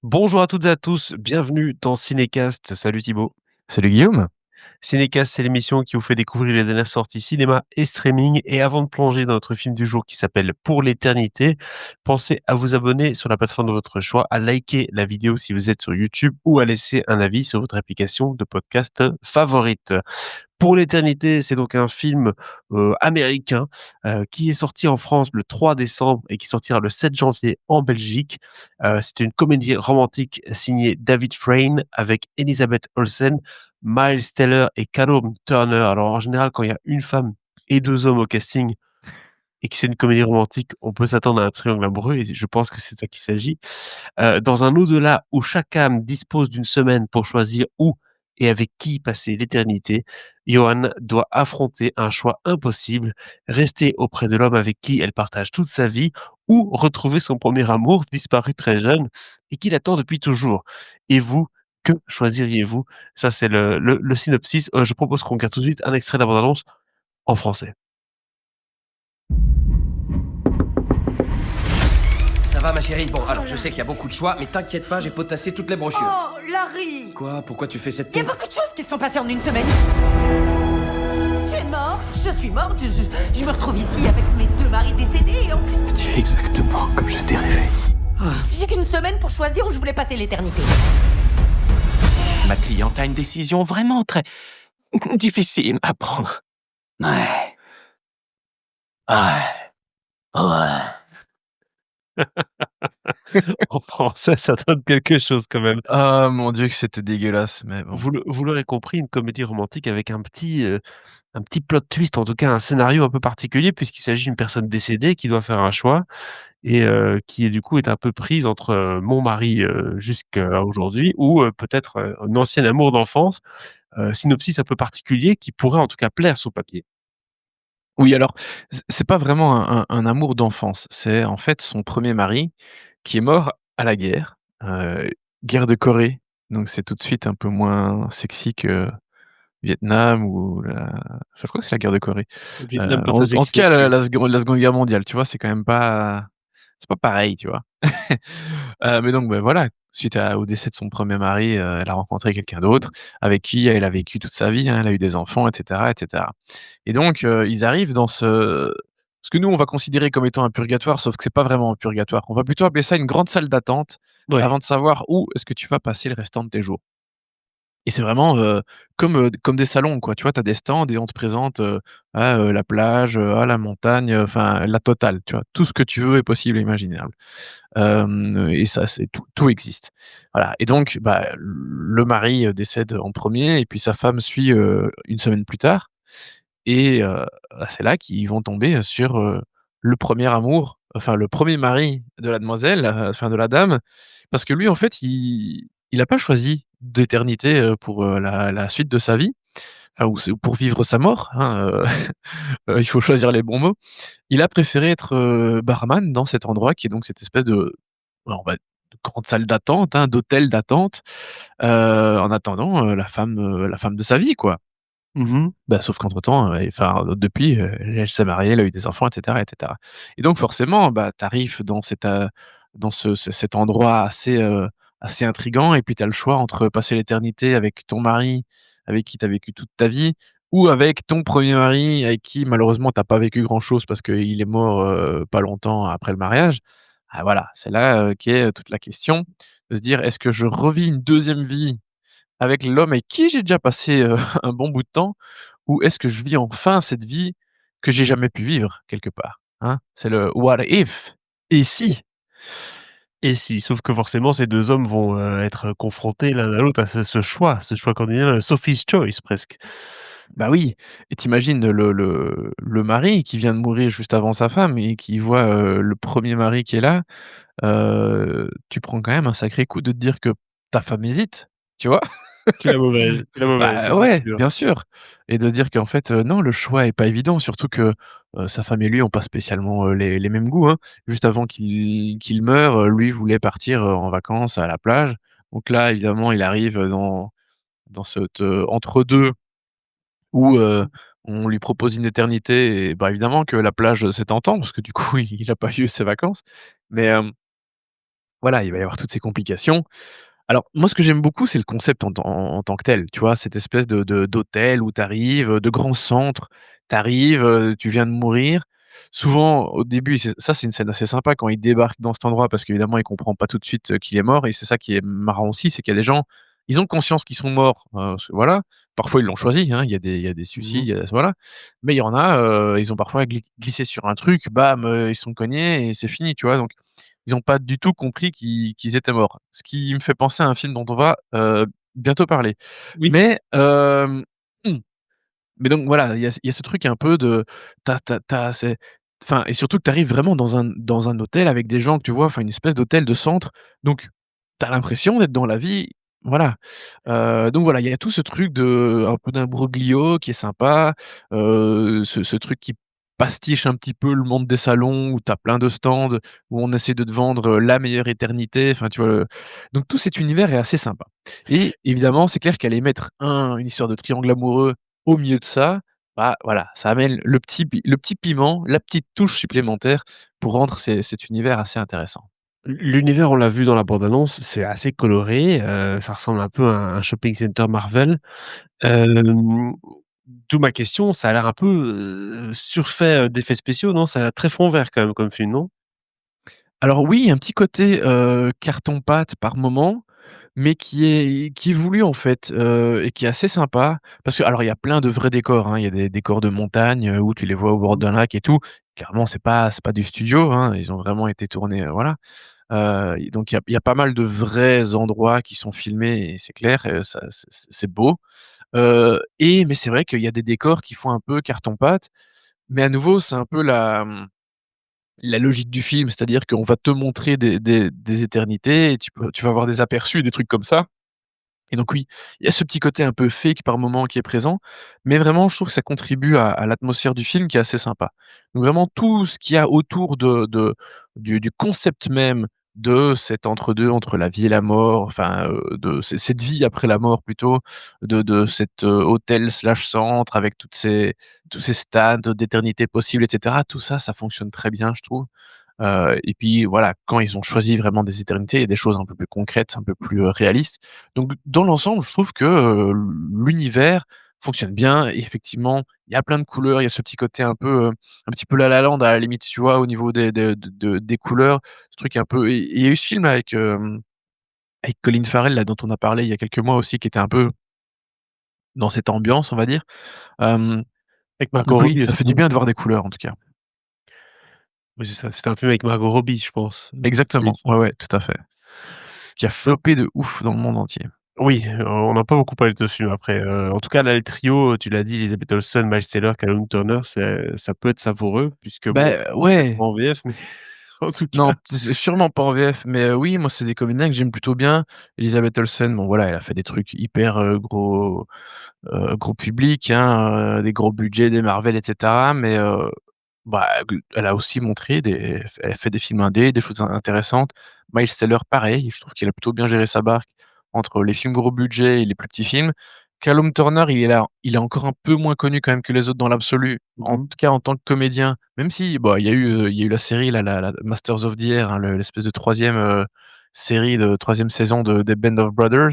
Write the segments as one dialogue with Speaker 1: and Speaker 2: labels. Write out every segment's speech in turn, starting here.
Speaker 1: Bonjour à toutes et à tous, bienvenue dans Cinécast. Salut Thibaut.
Speaker 2: Salut Guillaume.
Speaker 1: Cinécast, c'est l'émission qui vous fait découvrir les dernières sorties cinéma et streaming. Et avant de plonger dans notre film du jour qui s'appelle Pour l'éternité, pensez à vous abonner sur la plateforme de votre choix, à liker la vidéo si vous êtes sur YouTube ou à laisser un avis sur votre application de podcast favorite. Pour l'éternité, c'est donc un film, américain, qui est sorti en France le 3 décembre et qui sortira le 7 janvier en Belgique. C'est une comédie romantique signée David Frayne avec Elizabeth Olsen, Miles Teller et Callum Turner. Alors en général, quand il y a une femme et 2 hommes au casting et que c'est une comédie romantique, on peut s'attendre à un triangle amoureux et je pense que c'est de ça qu'il s'agit. Dans un au-delà où chaque âme dispose d'une semaine pour choisir où et avec qui passer l'éternité, Johan doit affronter un choix impossible, rester auprès de l'homme avec qui elle partage toute sa vie ou retrouver son premier amour disparu très jeune et qui l'attend depuis toujours. Et vous, que choisiriez-vous? Ça, c'est le synopsis. Je propose qu'on regarde tout de suite un extrait de la bande-annonce en français.
Speaker 3: Ça va ma chérie? Bon, alors je sais qu'il y a beaucoup de choix, mais t'inquiète pas, j'ai potassé toutes les brochures.
Speaker 4: Oh, Larry!
Speaker 3: Quoi? Pourquoi tu fais cette
Speaker 4: Il y a
Speaker 3: tête?
Speaker 4: beaucoup de choses qui se sont passées en une semaine. Tu es morte, je suis morte, je me retrouve ici avec mes deux maris décédés et en plus...
Speaker 5: Tu es exactement comme je t'ai rêvé.
Speaker 4: J'ai qu'une semaine pour choisir où je voulais passer l'éternité.
Speaker 5: Ma cliente a une décision vraiment très difficile à prendre. Ouais. Ouais. Ouais.
Speaker 1: En français, ça donne quelque chose quand même.
Speaker 2: Ah mon Dieu que c'était dégueulasse, mais bon.
Speaker 1: Vous l'aurez compris, une comédie romantique avec un petit plot twist, en tout cas un scénario un peu particulier puisqu'il s'agit d'une personne décédée qui doit faire un choix et qui du coup est un peu prise entre, mon mari, jusqu'à aujourd'hui ou peut-être, un ancien amour d'enfance. Synopsis un peu particulier qui pourrait en tout cas plaire sur papier.
Speaker 2: Oui alors, c'est pas vraiment un amour d'enfance, c'est en fait son premier mari qui est mort à la guerre, guerre de Corée, donc c'est tout de suite un peu moins sexy que Vietnam ou la enfin je crois que c'est la guerre de Corée.
Speaker 1: Vietnam pas
Speaker 2: En
Speaker 1: très
Speaker 2: tout
Speaker 1: sexy non
Speaker 2: cas la
Speaker 1: plus.
Speaker 2: la seconde la Seconde Guerre mondiale, tu vois? C'est quand même pas c'est pas pareil, tu vois? Mais donc, bah, voilà, suite au décès de son premier mari, elle a rencontré quelqu'un d'autre avec qui elle a vécu toute sa vie, hein. Elle a eu des enfants et cetera et cetera. Et donc, ils arrivent dans ce que nous on va considérer comme étant un purgatoire, sauf que c'est pas vraiment un purgatoire. On va plutôt appeler ça une grande salle d'attente
Speaker 1: Ouais.
Speaker 2: avant de savoir où est-ce que tu vas passer le restant de tes jours. Et c'est vraiment, comme des salons quoi, tu vois? Tu as des stands et on te présente, la plage, la montagne, enfin la totale, tu vois? Tout ce que tu veux est possible et imaginable. Et ça, c'est tout existe. Voilà et donc, bah, le mari, décède en premier et puis sa femme suit, 1 semaine plus tard et bah, c'est là qu'ils vont tomber sur, le premier amour, enfin le premier mari de la demoiselle, enfin de la dame. Parce que lui, en fait, il a pas choisi d'éternité, pour, la suite de sa vie, enfin ou c'est pour vivre sa mort, hein, il faut choisir les bons mots. Il a préféré être, barman dans cet endroit qui est donc cette espèce de alors on va de grande salle d'attente, hein, d'hôtel d'attente, en attendant, la femme de sa vie, quoi.
Speaker 1: Mmh.
Speaker 2: Bah, sauf qu'entre-temps, enfin, depuis, elle s'est mariée, elle a eu des enfants et cetera et cetera. Et donc forcément, bah, tu arrives dans dans cet endroit assez intriguant et puis tu as le choix entre passer l'éternité avec ton mari, avec qui tu as vécu toute ta vie, ou avec ton premier mari avec qui malheureusement tu as pas vécu grand chose parce qu'il est mort, pas longtemps après le mariage. Ah voilà, c'est là, qu'est, toute la question de se dire: «Est-ce que je revis une deuxième vie avec l'homme avec qui j'ai déjà passé, un bon bout de temps ou est-ce que je vis enfin cette vie que j'ai jamais pu vivre quelque part?» Hein? C'est le what if? Et si?
Speaker 1: Et si, sauf que forcément ces 2 hommes vont, être confrontés l'un à l'autre à ce choix cardinal, Sophie's choice presque.
Speaker 2: Bah oui et tu le mari qui vient de mourir juste avant sa femme et qui voit, le premier mari qui est là, tu prends quand même un sacré coup de te dire que ta femme hésite, tu vois?
Speaker 1: La mauvaise, ça
Speaker 2: Bah,
Speaker 1: c'est
Speaker 2: ouais,
Speaker 1: sûr.
Speaker 2: bien sûr et de dire qu'en fait, non, le choix est pas évident, surtout que, sa femme et lui ont pas spécialement, les mêmes goûts, hein. Juste avant qu'il meure, lui voulait partir, en vacances à la plage. Donc là, évidemment, il arrive, dans cet, entre-deux où, on lui propose une éternité et bah, évidemment que la plage, c'est tentant parce que du coup, il a pas eu ses vacances. Mais, voilà, il va y avoir toutes ces complications. Alors, moi, ce que j'aime beaucoup, c'est le concept en tant que tel, tu vois? Cette espèce d'hôtel où tu arrives, de grand centre, tu arrives, tu viens de mourir. Souvent, au début, c'est une scène assez sympa quand il débarque dans cet endroit parce qu'évidemment, il comprend pas tout de suite, qu'il est mort et c'est ça qui est marrant aussi, c'est qu'il y a des gens, ils ont conscience qu'ils sont morts, voilà. Parfois, ils l'ont choisi, hein, il y a des
Speaker 1: Mmh.
Speaker 2: suicides, il y a voilà. Mais il y en a, ils ont parfois glissé sur un truc, bam, ils se sont cognés et c'est fini, tu vois? Donc ils ont pas du tout compris qu'ils étaient morts. Ce qui me fait penser à un film dont on va, bientôt parler.
Speaker 1: Oui.
Speaker 2: Mais, mmh, mais donc voilà, il y a ce truc un peu de tu as c'est enfin et surtout que tu arrives vraiment dans un hôtel avec des gens que tu vois, enfin une espèce d'hôtel de centre, donc tu as l'impression d'être dans la vie, voilà. Donc voilà, il y a tout ce truc de un peu d'imbroglio qui est sympa, ce truc qui pastiche un petit peu le monde des salons où tu as plein de stands, où on essaie de te vendre, la meilleure éternité, enfin tu vois? Donc tout cet univers est assez sympa et évidemment, c'est clair qu'aller mettre une histoire de triangle amoureux au milieu de ça, bah, voilà, ça amène le petit piment, la petite touche supplémentaire pour rendre cet univers assez intéressant.
Speaker 1: L'univers, on l'a vu dans la bande annonce, c'est assez coloré, ça ressemble un peu à un shopping center Marvel. Hem, D'où ma question, ça a l'air un peu, surfait, d'effets spéciaux, non? Ça a l'air très fond vert quand même comme film, non?
Speaker 2: Alors oui, il y a un petit côté, carton-pâte par moment, mais qui est voulu en fait, et qui est assez sympa. Parce que alors il y a plein de vrais décors, hein, il y a des décors de montagne, où tu les vois au bord d'un lac et tout. Clairement, c'est pas du studio, hein, ils ont vraiment été tournés, voilà. Et donc il y a pas mal de vrais endroits qui sont filmés et c'est clair, ça c'est beau. Mais c'est vrai qu'il y a des décors qui font un peu carton-pâte, mais à nouveau, c'est un peu la logique du film, c'est-à-dire qu'on va te montrer des éternités et tu vas avoir des aperçus, des trucs comme ça et donc oui, il y a ce petit côté un peu fake par moment qui est présent, mais vraiment je trouve que ça contribue à l'atmosphère du film qui est assez sympa. Donc vraiment tout ce qu'il y a autour du concept même de cet entre-deux, entre la vie et la mort, enfin, de cette vie après la mort plutôt, de cet, hôtel/centre avec tous ces stands d'éternité possible et cetera. Tout ça, ça fonctionne très bien je trouve. Et puis voilà, quand ils ont choisi vraiment des éternités, il y a des choses un peu plus concrètes, un peu plus, réalistes. Donc dans l'ensemble, je trouve que, l'univers fonctionne bien et effectivement, il y a plein de couleurs, il y a ce petit côté un petit peu La La Land à la limite, tu vois? Au niveau des couleurs, ce truc un peu et il y a eu ce film avec, avec Colin Farrell là dont on a parlé il y a quelques mois aussi qui était un peu dans cette ambiance, on va dire. Hem,
Speaker 1: Avec Margot
Speaker 2: donc oui,
Speaker 1: Robbie
Speaker 2: ça
Speaker 1: aussi,
Speaker 2: fait du
Speaker 1: non?
Speaker 2: bien de voir des couleurs en tout cas.
Speaker 1: Oui, c'est ça, c'était un film avec Margot Robbie, je pense, Colin
Speaker 2: Exactement, ouais,
Speaker 1: Farrell.
Speaker 2: ouais, tout à fait. Qui a floppé de ouf dans le monde entier.
Speaker 1: Oui, on n'a pas beaucoup parlé de ce film après, en tout cas là, le trio, tu l'as dit, Elizabeth Olsen, Miles Teller, Callum Turner, ça peut être savoureux puisque bon,
Speaker 2: Bah,
Speaker 1: peut-être
Speaker 2: ouais,
Speaker 1: pas en VF, mais en tout
Speaker 2: non,
Speaker 1: cas
Speaker 2: c'est sûrement pas en VF, mais oui, moi, c'est des comédiens que j'aime plutôt bien. Elisabeth Olsen, bon, voilà, elle a fait des trucs hyper, gros public, hein, des gros budgets, des Marvel et cetera, mais bah, elle a aussi montré elle fait des films indés, des choses intéressantes. Miles Teller, pareil, je trouve qu'il a plutôt bien géré sa barque entre les films gros budget et les plus petits films. Callum Turner, il est encore un peu moins connu quand même que les autres dans l'absolu, en
Speaker 1: mmh.
Speaker 2: tout cas en tant que comédien, même si, bah, il y a eu la série là, la Masters of the Air, hein, l'espèce de troisième série de 3e saison des Band of Brothers.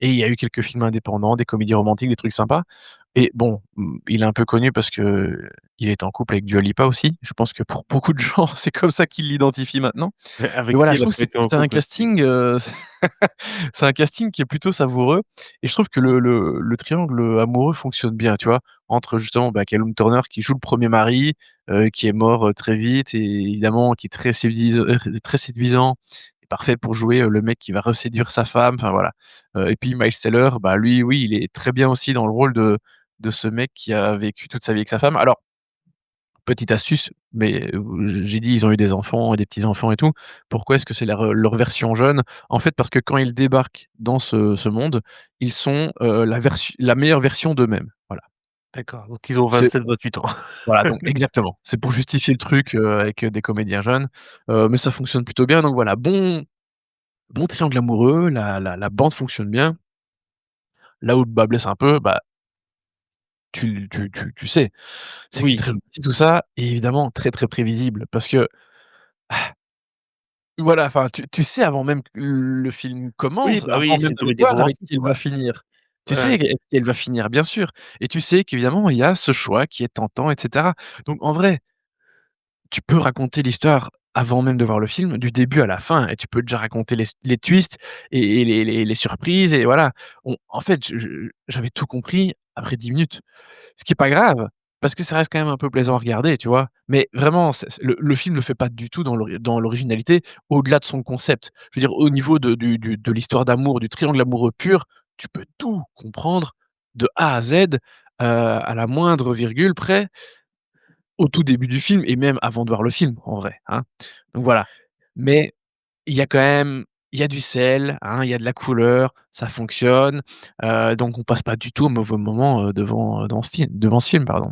Speaker 2: Et il y a eu quelques films indépendants, des comédies romantiques, des trucs sympas et bon, il est un peu connu parce qu'il est en couple avec Dua Lipa aussi. Je pense que pour beaucoup de gens, c'est comme ça qu'ils l'identifient maintenant. Mais
Speaker 1: Avec
Speaker 2: voilà,
Speaker 1: qui
Speaker 2: je
Speaker 1: elle a
Speaker 2: trouve que
Speaker 1: pas été en
Speaker 2: c'est un
Speaker 1: couple aussi?
Speaker 2: casting, c'est un casting qui est plutôt savoureux et je trouve que le triangle, amoureux fonctionne bien, tu vois? Entre justement, bah, Callum Turner qui joue le premier mari, qui est mort, très vite et évidemment qui est très séduisant et parfait pour jouer, le mec qui va reséduire sa femme, enfin voilà. Et puis Miles Teller, bah, lui, oui, il est très bien aussi dans le rôle de ce mec qui a vécu toute sa vie avec sa femme. Alors, petite astuce, mais j'ai dit ils ont eu des enfants et des petits-enfants et tout. Pourquoi est-ce que c'est leur version jeune? En fait, parce que quand ils débarquent dans ce monde, ils sont, la meilleure version d'eux-mêmes. Voilà.
Speaker 1: D'accord, donc ils ont
Speaker 2: C'est
Speaker 1: 27-28 ans.
Speaker 2: voilà, donc exactement. C'est pour justifier le truc, avec, des comédiens jeunes, mais ça fonctionne plutôt bien, donc voilà, bon triangle amoureux, la bande fonctionne bien. Là où le bât blesse un peu, bah, tu sais, c'est que c'est
Speaker 1: Oui.
Speaker 2: très gentil tout ça et évidemment très, très prévisible parce que Voilà, enfin, tu sais avant même que le film
Speaker 1: Oui,
Speaker 2: commence,
Speaker 1: bah,
Speaker 2: avant
Speaker 1: oui, c'est
Speaker 2: même
Speaker 1: une
Speaker 2: de
Speaker 1: comédie
Speaker 2: voir avec
Speaker 1: romantique,
Speaker 2: qui elle
Speaker 1: quoi.
Speaker 2: va finir. Tu sais
Speaker 1: Ouais.
Speaker 2: avec qui elle va finir, bien sûr, et tu sais qu'évidemment il y a ce choix qui est tentant et cetera. Donc en vrai, tu peux raconter l'histoire avant même de voir le film, du début à la fin, et tu peux déjà raconter les twists et les surprises, et voilà. On en fait, j'avais tout compris après 10 minutes. Ce qui est pas grave, parce que ça reste quand même un peu plaisant à regarder, tu vois? Mais vraiment, c'est le film ne fait pas du tout dans l'originalité, au-delà de son concept. Je veux dire, au niveau de l'histoire d'amour, du triangle amoureux pur, tu peux tout comprendre de A à Z, à la moindre virgule près, au tout début du film et même avant de voir le film, en vrai, hein. Donc voilà. Mais il y a du sel, hein, il y a de la couleur, ça fonctionne, donc on passe pas du tout un mauvais moment, devant ce film, pardon.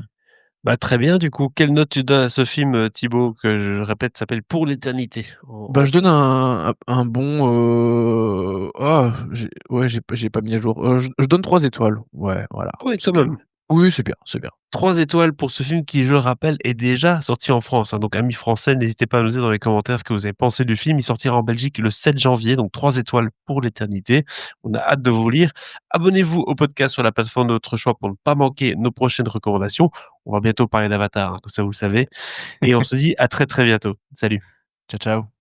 Speaker 1: Bah, très bien, du coup, quelle note tu donnes à ce film, Thibaut, que je répète s'appelle Pour l'éternité
Speaker 2: Bah,
Speaker 1: en
Speaker 2: je donne un bon, j'ai pas mis à jour, je donne 3 étoiles. Ouais, voilà,
Speaker 1: oui,
Speaker 2: c'est
Speaker 1: quand
Speaker 2: bien.
Speaker 1: même.
Speaker 2: Oui, c'est bien, c'est bien.
Speaker 1: 3 étoiles pour ce film qui, je le rappelle, est déjà sorti en France, hein, donc amis français, n'hésitez pas à nous dire dans les commentaires ce que vous avez pensé du film. Il sortira en Belgique le 7 janvier, donc 3 étoiles pour l'éternité. On a hâte de vous lire. Abonnez-vous au podcast sur la plateforme de votre choix pour ne pas manquer nos prochaines recommandations. On va bientôt parler d'Avatar, hein, comme ça vous le savez, et on se dit à très, très bientôt. Salut.
Speaker 2: Ciao, ciao.